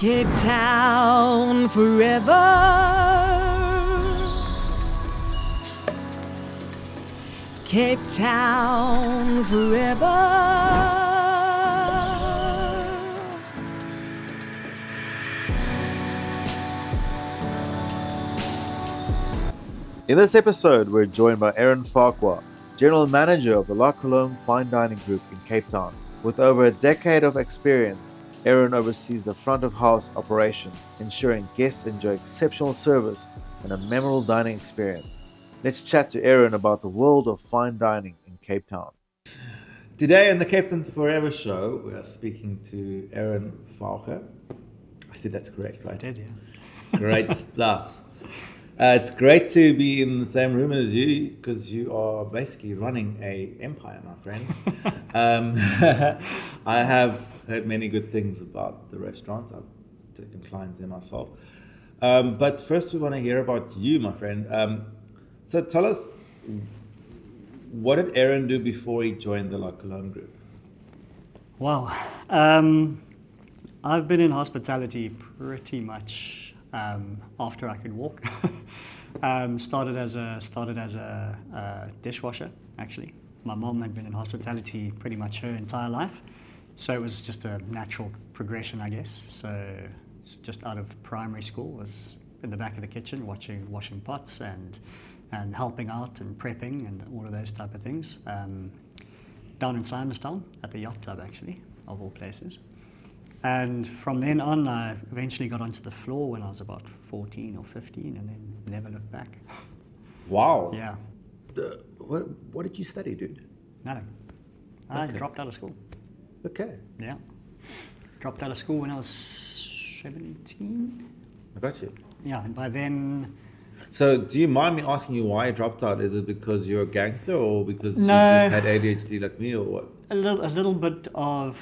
Cape Town forever. Cape Town forever. In this episode, we're joined by Aaron Farquhar, General Manager of the La Colombe Fine Dining Group in Cape Town. With over a decade of experience, Aaron oversees the front of house operation, ensuring guests enjoy exceptional service and a memorable dining experience. Let's chat to Aaron about the world of fine dining in Cape Town. Today on the Cape Town Forever show, we are speaking to Aaron Farquhar. I said that's correct, right? I did, yeah. Great stuff. It's great to be in the same room as you because you are basically running an empire, my friend. I have heard many good things about the restaurant. I've taken clients there myself. But first, we want to hear about you, my friend. So tell us, what did Aaron do before he joined the La Colombe Group? Wow. I've been in hospitality pretty much after I could walk. Started as a dishwasher, actually. My mom had been in hospitality pretty much her entire life, so it was just a natural progression, I guess. So just out of primary school was in the back of the kitchen washing pots and helping out and prepping and all of those type of things. Down in Simonstown at the yacht club, actually, of all places. And from then on, I eventually got onto the floor when I was about 14 or 15 and then never looked back. Wow. Yeah. What did you study, dude? Nothing. I dropped out of school. Okay. Yeah. Dropped out of school when I was 17. I got you. Yeah, and by then... So, do you mind me asking you why you dropped out? Is it because you're a gangster or because you No. just had ADHD like me or what? A little bit of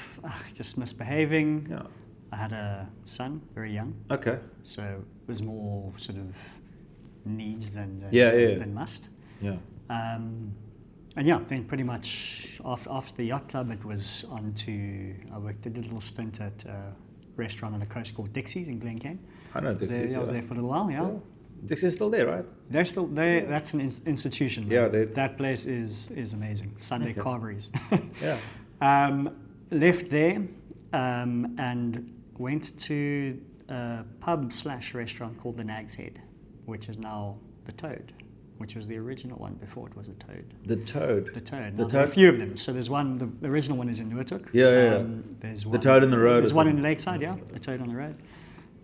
just misbehaving. Yeah. I had a son, very young. Okay. So it was more sort of needs than must. Yeah. And yeah, then pretty much after the yacht club, it was on to, I did a little stint at a restaurant on the coast called Dixie's in Glen Cairn. I know Dixie's. I was there for a little while, yeah. Dixie's still there, right? They're still there. That's an institution. Yeah, that place is amazing. Sunday carveries. Yeah. Left there and went to a pub/restaurant called the Nag's Head, which is now the Toad, which was the original one before it was a Toad. The Toad. The Toad. The Now, there are Toad? a few of them. So there's one. The original one is in Nuatuk. Yeah. There's The one, Toad in the Road. There's one in Lakeside. Yeah, the Toad on the Road.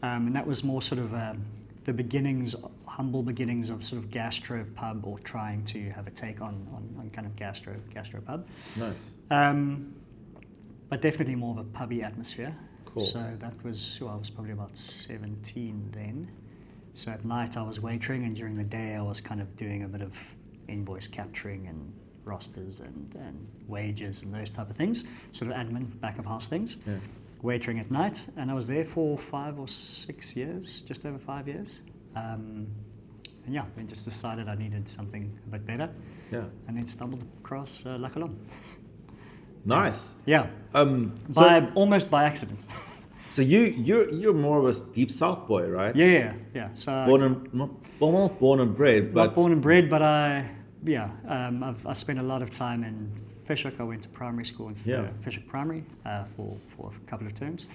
And that was more sort of the beginnings, humble beginnings of sort of gastro pub, or trying to have a take on kind of gastro pub. Nice. But definitely more of a pubby atmosphere. Cool. So that was, I was probably about 17 then. So at night I was waitering, and during the day I was kind of doing a bit of invoice capturing and rosters and wages and those type of things, sort of admin, back of house things. Yeah. Waitering at night, and I was there for 5 or 6 years, just over 5 years. And yeah, then just decided I needed something a bit better. Yeah. And then stumbled across La Colombe. Nice. Yeah. Almost by accident. So you're more of a deep South boy, right? Yeah. So not born and bred, but not born and bred, but I spent a lot of time in Fishhook. I went to primary school in Fishhook Primary for a couple of terms,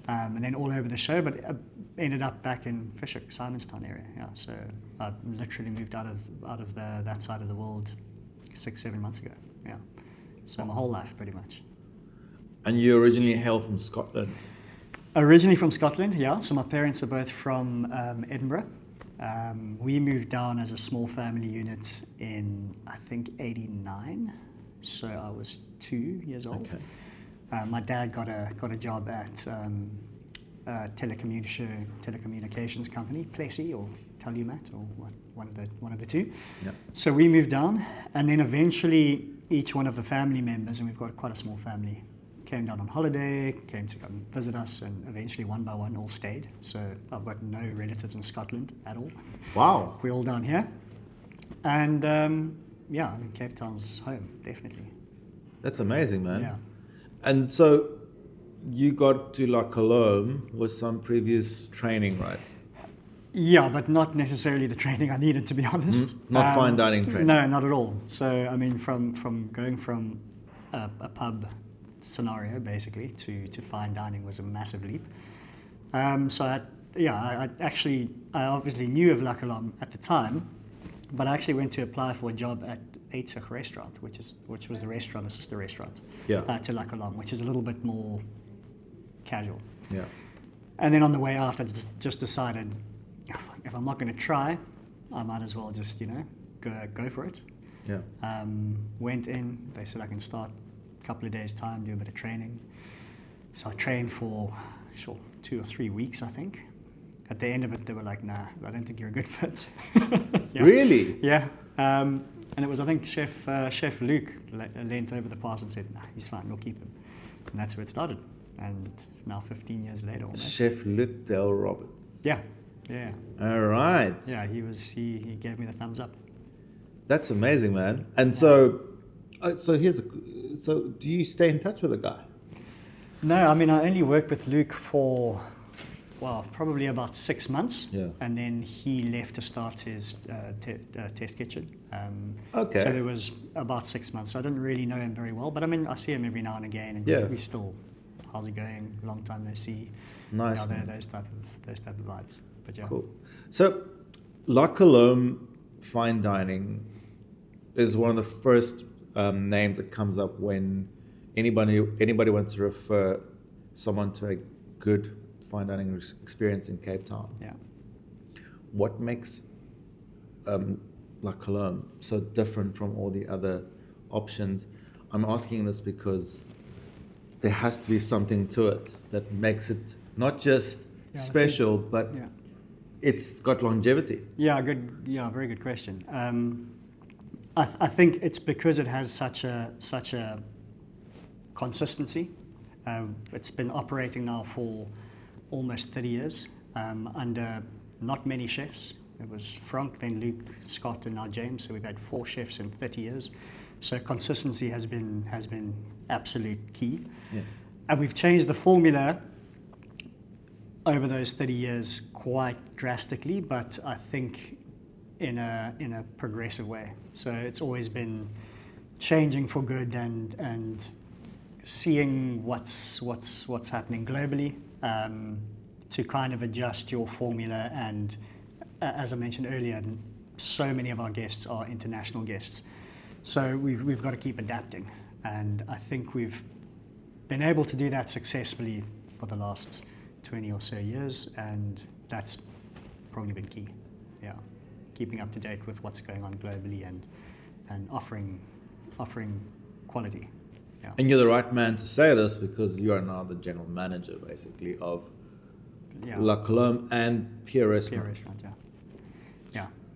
and then all over the show. But I ended up back in Fishhook, Simonstown area. Yeah, so I literally moved out of that side of the world 6-7 months ago. Yeah, so my whole life pretty much. And you originally hail from Scotland. Originally from Scotland, yeah. So my parents are both from Edinburgh. We moved down as a small family unit in, I think, 89. So I was 2 years old. Okay. My dad got a job at a telecommunications company, Plessy or Telumat, or one of the two. Yeah. So we moved down, and then eventually each one of the family members, and we've got quite a small family, came down on holiday, came to come visit us, and eventually one by one all stayed. So I've got no relatives in Scotland at all. Wow. We're all down here. And yeah, I mean, Cape Town's home, definitely. That's amazing, man. Yeah. And so you got to La Colombe with some previous training, right? Yeah, but not necessarily the training I needed, to be honest. Not fine dining training. No, not at all. So, I mean, from going from a pub scenario, basically, to fine dining was a massive leap. So, I obviously knew of La Colombe at the time, but I actually went to apply for a job at Colombe Restaurant, which was the restaurant, a sister restaurant to La Colombe, which is a little bit more casual. Yeah. And then on the way out, I just decided, if I'm not going to try, I might as well just, go for it. Yeah. Went in, they said I can start a couple of days' time, do a bit of training. So I trained for, 2 or 3 weeks, I think. At the end of it, they were like, nah, I don't think you're a good fit. Yeah. Really? Yeah. And it was, I think, Chef Luke leant over the pass and said, nah, he's fine, we'll keep him. And that's where it started. And now 15 years later almost. Chef Luke Del Roberts. Yeah. Yeah. All right. Yeah, he gave me the thumbs up. That's amazing, man. And so do you stay in touch with the guy? No, I mean, I only worked with Luke for, probably about 6 months. Yeah. And then he left to start his test kitchen. Okay. So there was about 6 months. I didn't really know him very well, but I mean, I see him every now and again, and we still, how's it going? Long time no see. Nice. Those type of vibes. But yeah. Cool. So, La Colombe Fine Dining is one of the first names that comes up when anybody wants to refer someone to a good fine dining experience in Cape Town. Yeah. What makes La Colombe so different from all the other options? I'm asking this because there has to be something to it that makes it not just special, but it's got longevity. Yeah, very good question. I think it's because it has such a consistency. It's been operating now for almost 30 years under not many chefs. It was Frank, then Luke, Scott, and now James. So we've had 4 chefs in 30 years. So consistency has been absolute key. Yeah. And we've changed the formula over those 30 years quite drastically, but I think in a progressive way. So it's always been changing for good and seeing what's happening globally to kind of adjust your formula. And as I mentioned earlier, so many of our guests are international guests, so we've got to keep adapting. And I think we've been able to do that successfully for the last 20 or so years, and that's probably been key. Yeah, keeping up to date with what's going on globally and offering quality. Yeah. And you're the right man to say this because you are now the general manager, basically, of La Colombe and Pierre Restaurant. Pierre Restaurant, yeah.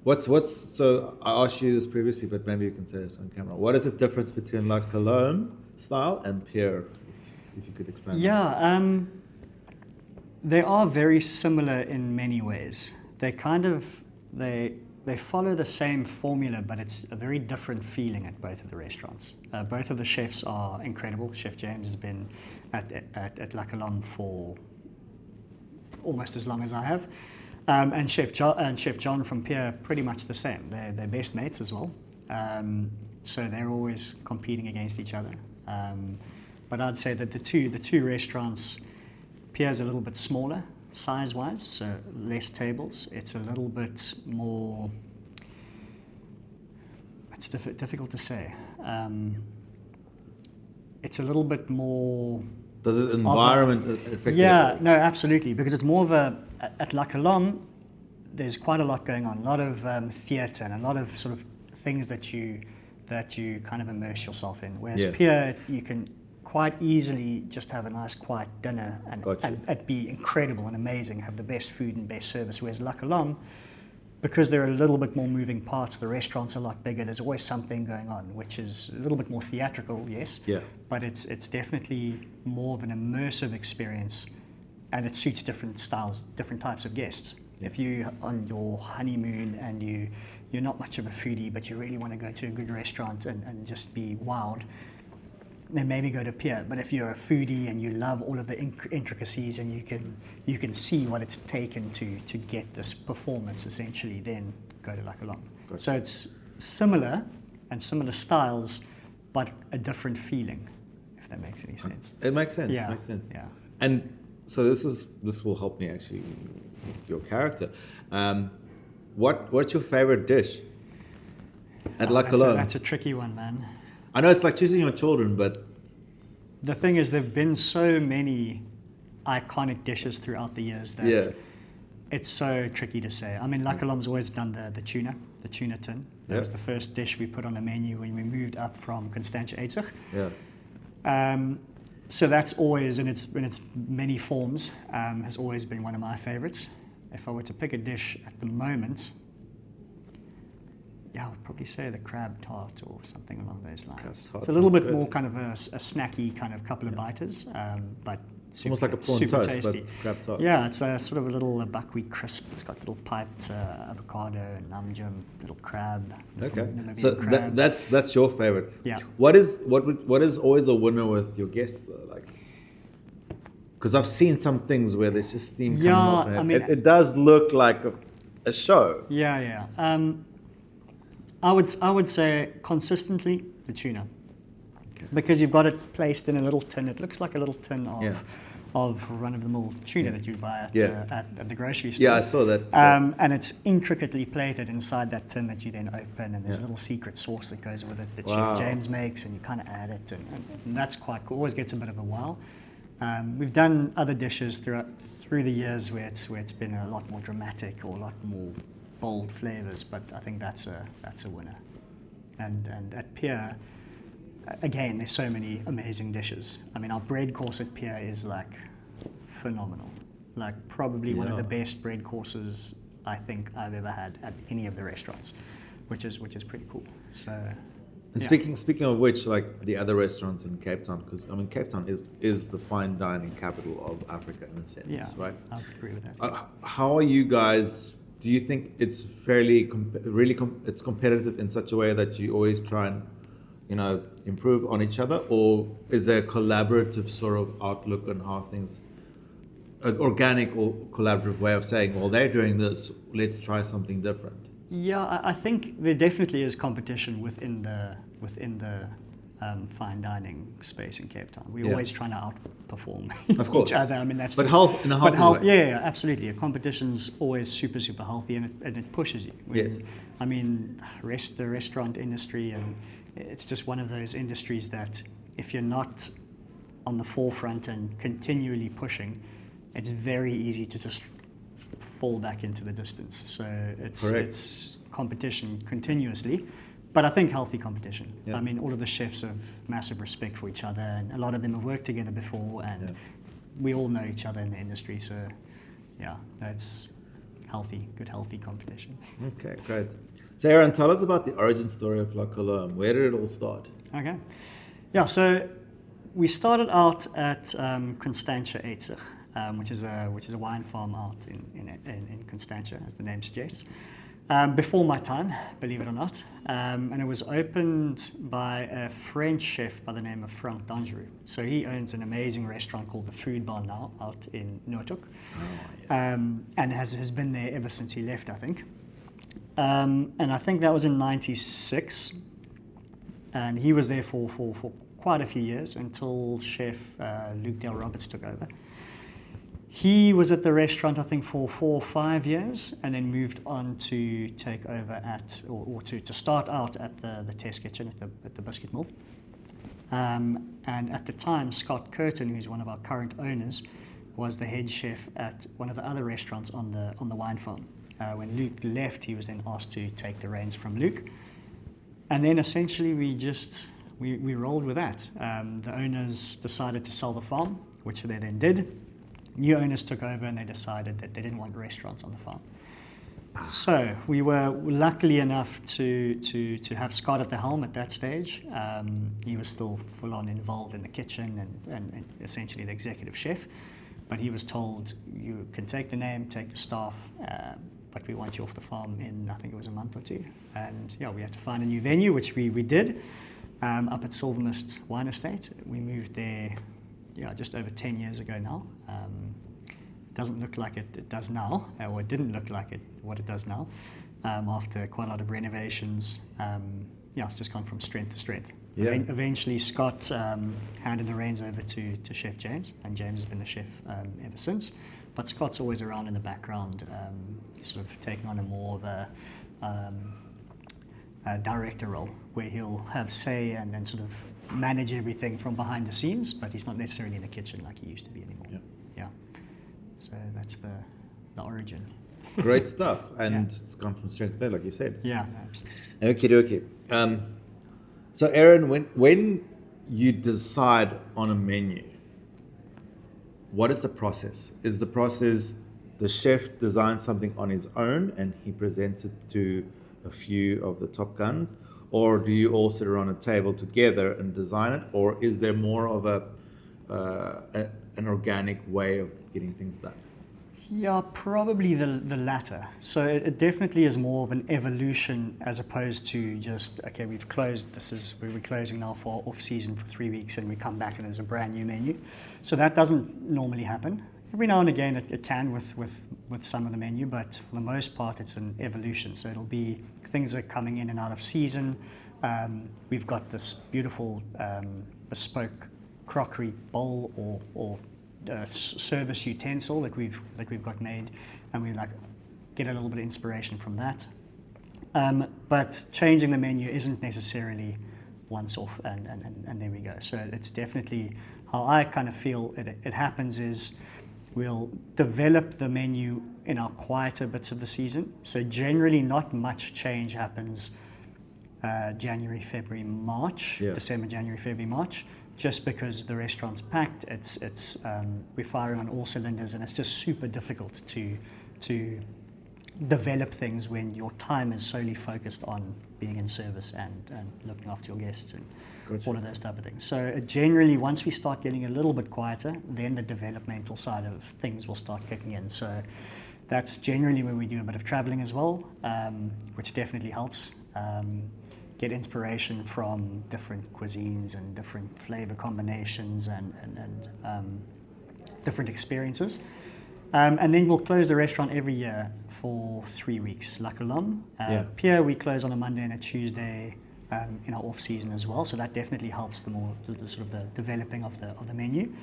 So I asked you this previously, but maybe you can say this on camera. What is the difference between La Colombe style and Pierre, if you could explain? Yeah, they are very similar in many ways. They follow the same formula, but it's a very different feeling at both of the restaurants. Both of the chefs are incredible. Chef James has been at La Colombe for almost as long as I have. And Chef John from Pierre, pretty much the same. They're best mates as well. So they're always competing against each other. But I'd say that the two restaurants, Pierre's a little bit smaller size-wise, so less tables. It's a little bit more, it's difficult to say. It's a little bit more... Does it environment affect it? Yeah, no, absolutely, because it's more of at La Colombe, there's quite a lot going on, a lot of theatre and a lot of sort of things that you kind of immerse yourself in. Whereas Pierre, you can quite easily just have a nice quiet dinner and be incredible and amazing, have the best food and best service. Whereas La Colombe, because there are a little bit more moving parts, the restaurant's a lot bigger, there's always something going on, which is a little bit more theatrical, yes, but it's definitely more of an immersive experience, and it suits different styles, different types of guests. If you're on your honeymoon and you're not much of a foodie, but you really want to go to a good restaurant and just be wowed, then maybe go to Pier. But if you're a foodie and you love all of the intricacies and you can see what it's taken to get this performance, essentially, then go to La Colombe. Gotcha. So it's similar and similar styles, but a different feeling, if that makes any sense. It makes sense. Yeah. It makes sense. Yeah. And so this will help me actually with your character. What's your favorite dish at La Colombe? That's a tricky one, man. I know it's like choosing your children, but The thing is, there've been so many iconic dishes throughout the years that it's so tricky to say. I mean, La Colombe's always done the tuna tin. That was the first dish we put on the menu when we moved up from Constantia Eitzig. yeah. So that's always, in its many forms, has always been one of my favorites. If I were to pick a dish at the moment, I would probably say the crab tart or something along those lines. Crab tart It's a little sounds bit good. more kind of a snacky kind of couple of biters, but It's almost like a prawn super toast, tasty. but crab tart. Yeah, it's a sort of a little buckwheat crisp. It's got little piped avocado and namjum, little crab. Okay. Namibian So crab. that's your favorite. Yeah. What is always a winner with your guests though? Like, because I've seen some things where there's just steam coming off, and I mean- it does look like a show. Yeah. I would say consistently the tuna, because you've got it placed in a little tin. It looks like a little tin of run-of-the-mill tuna that you buy at the grocery store. Yeah, I saw that. And it's intricately plated inside that tin that you then open, and there's a little secret sauce that goes with it that Wow. Chef James makes, and you kind of add it, and that's quite cool. Always gets a bit of a wow. We've done other dishes through the years where it's been a lot more dramatic or a lot more bold flavors, but I think that's a winner. And at Pier, again, there's so many amazing dishes. I mean, our bread course at Pier is like phenomenal. Like probably one of the best bread courses I think I've ever had at any of the restaurants, which is pretty cool. So. And yeah. speaking of which, like the other restaurants in Cape Town, because I mean Cape Town is the fine dining capital of Africa in a sense, right? I would agree with that. How are you guys? Do you think it's fairly it's competitive in such a way that you always try and improve on each other, or is there a collaborative sort of outlook on how things, an organic or collaborative way of saying, well, they're doing this, let's try something different? Yeah, I think there definitely is competition within the fine dining space in Cape Town. We're always trying to outperform Of course. each other. I mean, that's But just, in a healthy way. Yeah, absolutely. A competition's always super healthy, and it pushes you. Yes. I mean, the restaurant industry, and it's just one of those industries that if you're not on the forefront and continually pushing, it's very easy to just fall back into the distance. So it's competition continuously, but I think healthy competition. Yeah. I mean, all of the chefs have massive respect for each other, and a lot of them have worked together before, and we all know each other in the industry. So yeah, that's good healthy competition. Okay, great. So Aaron, tell us about the origin story of La Colombe. Where did it all start? Okay. Yeah, so we started out at Constantia Eitzig, which is a wine farm out in Constantia, as the name suggests. Before my time, believe it or not, and it was opened by a French chef by the name of Frank Dangereux. So he owns an amazing restaurant called the Food Bar now out in Noordhoek, and has been there ever since he left, I think. And I think that was in '96, and he was there for quite a few years until Chef Luke Dale Roberts took over. He was at the restaurant, I think, for 4 or 5 years, and then moved on to take over to start out at the test kitchen at the Biscuit Mill. And at the time, Scott Curtin, who's one of our current owners, was the head chef at one of the other restaurants on the wine farm. When Luke left, he was then asked to take the reins from Luke. And then essentially we rolled with that. The owners decided to sell the farm, which they then did. New owners took over, and they decided that they didn't want restaurants on the farm. So we were lucky enough to have Scott at the helm at that stage. He was still full on involved in the kitchen and essentially the executive chef. But he was told, you can take the name, take the staff, but we want you off the farm in, I think it was a month or two. And yeah, we had to find a new venue, which we did. up at Silver Mist Wine Estate. We moved there, just over 10 years ago now. It doesn't look like it does now, or it didn't look like what it does now. After quite a lot of renovations, it's just gone from strength to strength. Yeah. Eventually, Scott handed the reins over to Chef James, and James has been the chef ever since. But Scott's always around in the background, sort of taking on a more of a director role, where he'll have say and sort of manage everything from behind the scenes, but he's not necessarily in the kitchen like he used to be anymore. Yeah. So that's the origin. Great stuff, and it's gone from strength to strength, like you said. Yeah, absolutely. Okay. So Aaron, when you decide on a menu, what is the process? Is the process the chef designs something on his own and he presents it to a few of the top guns, or do you all sit around a table together and design it, or is there more of an organic way of getting things done? Yeah, probably the latter. So it definitely is more of an evolution as opposed to just, okay, we've closed, we're closing now for off season for 3 weeks and we come back and there's a brand new menu. So that doesn't normally happen. Every now and again it can with some of the menu, but for the most part it's an evolution. So it'll be things that are coming in and out of season. We've got this beautiful bespoke crockery bowl or service utensil that we've got made, and we get a little bit of inspiration from that. But changing the menu isn't necessarily once off and there we go. So it's definitely how I kind of feel it happens is we'll develop the menu in our quieter bits of the season. So generally not much change happens January, February, March, December, January, February, March. Just because the restaurant's packed, we're firing on all cylinders, and it's just super difficult to develop things when your time is solely focused on being in service and looking after your guests and all of those type of things. So generally, once we start getting a little bit quieter, then the developmental side of things will start kicking in. So that's generally where we do a bit of traveling as well, which definitely helps. Get inspiration from different cuisines and different flavor combinations and different experiences. And then we'll close the restaurant every year for 3 weeks. La Colombe, Pier, we close on a Monday and a Tuesday in our off season as well. So that definitely helps the sort of the developing of the menu.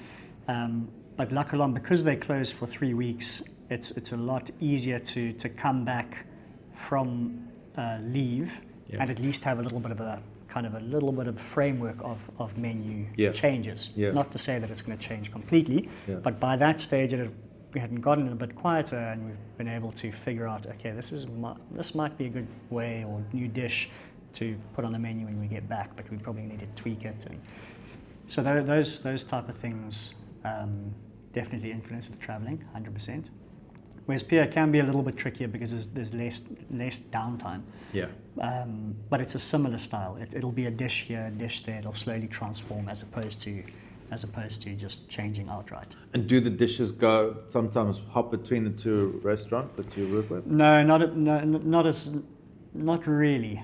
But La Colombe, because they close for 3 weeks, it's a lot easier to come back from leave. And at least have a little bit of a framework of menu changes. Not to say that it's going to change completely, but by that stage we hadn't gotten a bit quieter and we've been able to figure out, okay, this might be a good way or new dish to put on the menu when we get back, but we probably need to tweak it. And so those type of things definitely influence the traveling, 100%. Whereas Pier can be a little bit trickier because there's less downtime. But it's a similar style. It'll be a dish here, a dish there. It'll slowly transform as opposed to just changing outright. And do the dishes sometimes hop between the two restaurants that you work with? No, not really.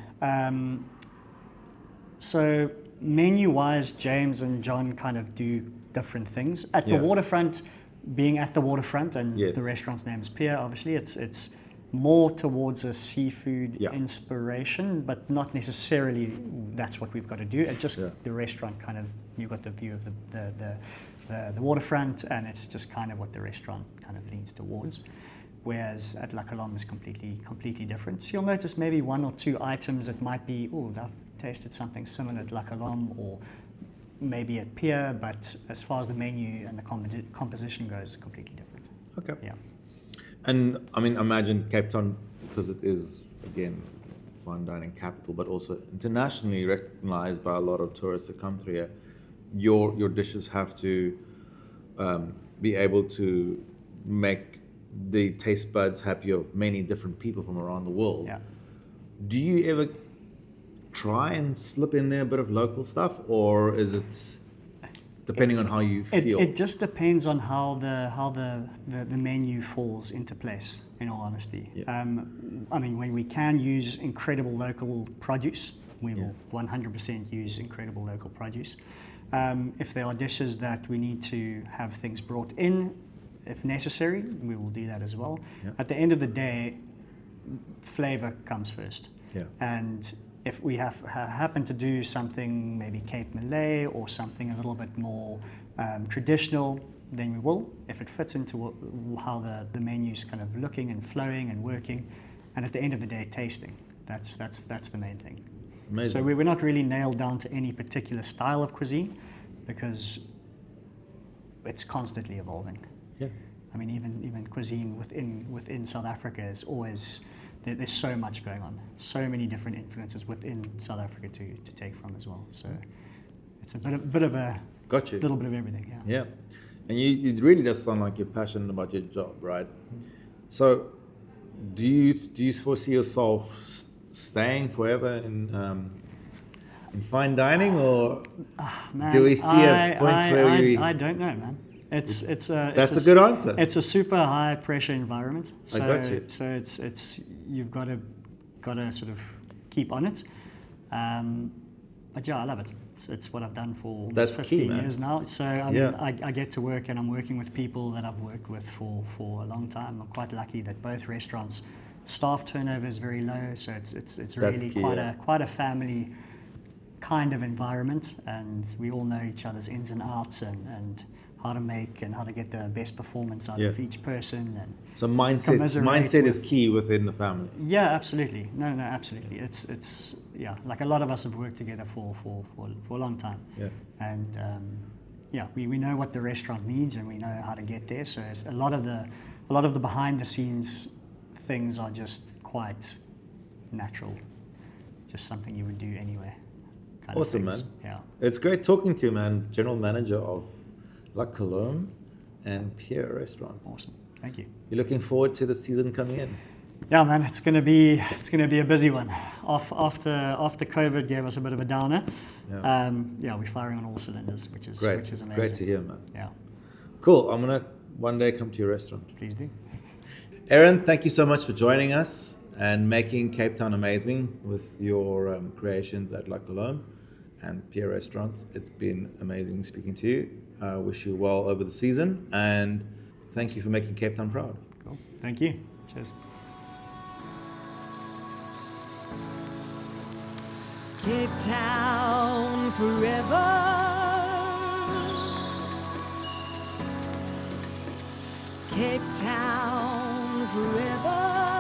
So menu-wise, James and John kind of do different things at the waterfront. Being at the waterfront and the restaurant's name is Pier, obviously it's more towards a seafood inspiration, but not necessarily that's what we've got to do. It's just the restaurant kind of, you've got the view of the waterfront, and it's just kind of what the restaurant kind of leans towards. Whereas at La Colombe is completely different. So you'll notice maybe 1 or 2 items that might be, I've tasted something similar at La Colombe or maybe at Pier, but as far as the menu and the composition goes, it's completely different. Okay. Yeah. And I mean, imagine Cape Town, because it is, again, fine dining capital, but also internationally recognized by a lot of tourists that come through here. Your dishes have to be able to make the taste buds happy of many different people from around the world. Yeah. Do you ever try and slip in there a bit of local stuff, or is it depending on how you feel? It just depends on how the menu falls into place, in all honesty. I mean, when we can use incredible local produce, We will 100% use incredible local produce. If there are dishes that we need to have things brought in, if necessary, we will do that as well. Yeah. At the end of the day, flavor comes first. Yeah. And if we happen to do something, maybe Cape Malay or something a little bit more traditional, then we will, if it fits into how the menu's kind of looking and flowing and working. And at the end of the day, tasting. That's the main thing. Amazing. So we're not really nailed down to any particular style of cuisine because it's constantly evolving. Yeah. I mean, even cuisine within South Africa is always, there's so much going on, so many different influences within South Africa to take from as well. So it's a bit of a Got you. little bit of everything. Yeah. Yeah. And it really does sound like you're passionate about your job, right? So do you foresee yourself staying forever in fine dining, or Man, do we see a point where I don't know, man. That's a good answer. It's a super high pressure environment. So, I got you. So it's you've got to sort of keep on it. But yeah, I love it. It's what I've done for That's 15 key, man. years now. So I mean, I get to work and I'm working with people that I've worked with for a long time. I'm quite lucky that both restaurants staff turnover is very low. So it's really key, quite a family kind of environment, and we all know each other's ins and outs and how to make and how to get the best performance out of each person. And so mindset is key within the family. yeah, absolutely. No, absolutely. It's yeah, like a lot of us have worked together for a long time. Yeah. And yeah, we know what the restaurant needs and we know how to get there. So it's a lot of the behind the scenes things are just quite natural, just something you would do anyway. kind of Awesome, things. man. Yeah. It's great talking to you, man. General Manager of La Colombe and Pierre Restaurant. Awesome. Thank you. You're looking forward to the season coming in? Yeah, man, it's gonna be a busy one. After COVID gave us a bit of a downer. Yeah. We're firing on all cylinders, which is Great. which is It's amazing. great to hear, man. Yeah, Cool. I'm gonna one day come to your restaurant. please do. Aaron, thank you so much for joining us and making Cape Town amazing with your creations at La Colombe and Pierre Restaurants. It's been amazing speaking to you. I wish you well over the season, and thank you for making Cape Town proud. Cool. Thank you. Cheers. Cape Town forever. Cape Town forever.